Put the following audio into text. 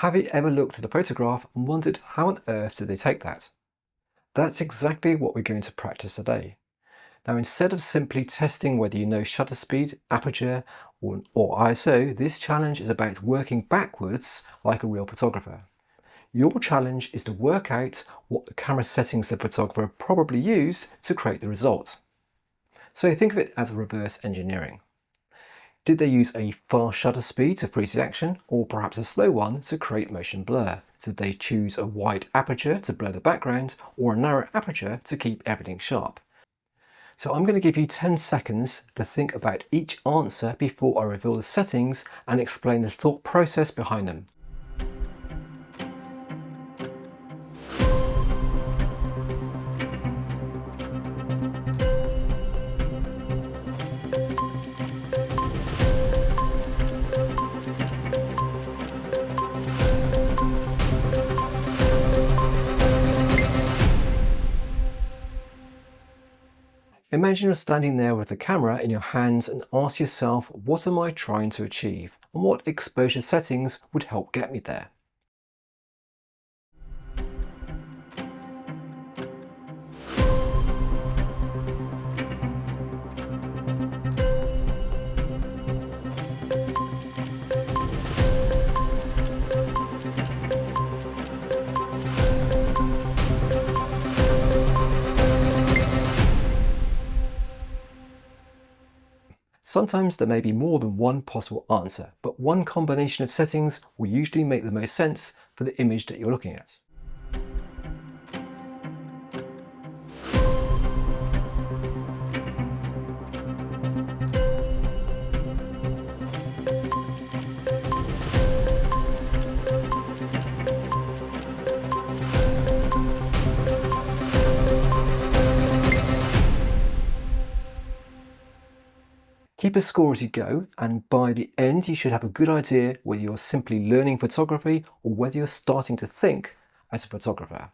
Have you ever looked at a photograph and wondered how on earth did they take that? That's exactly what we're going to practice today. Now, instead of simply testing whether you know shutter speed, aperture, or ISO, this challenge is about working backwards like a real photographer. Your challenge is to work out what the camera settings the photographer probably used to create the result. So think of it as reverse engineering. Did they use a fast shutter speed to freeze the action, or perhaps a slow one to create motion blur? Did they choose a wide aperture to blur the background, or a narrow aperture to keep everything sharp? So I'm going to give you 10 seconds to think about each answer before I reveal the settings and explain the thought process behind them. Imagine you're standing there with the camera in your hands and ask yourself, what am I trying to achieve? And what exposure settings would help get me there? Sometimes there may be more than one possible answer, but one combination of settings will usually make the most sense for the image that you're looking at. Keep a score as you go, and by the end you should have a good idea whether you're simply learning photography or whether you're starting to think as a photographer.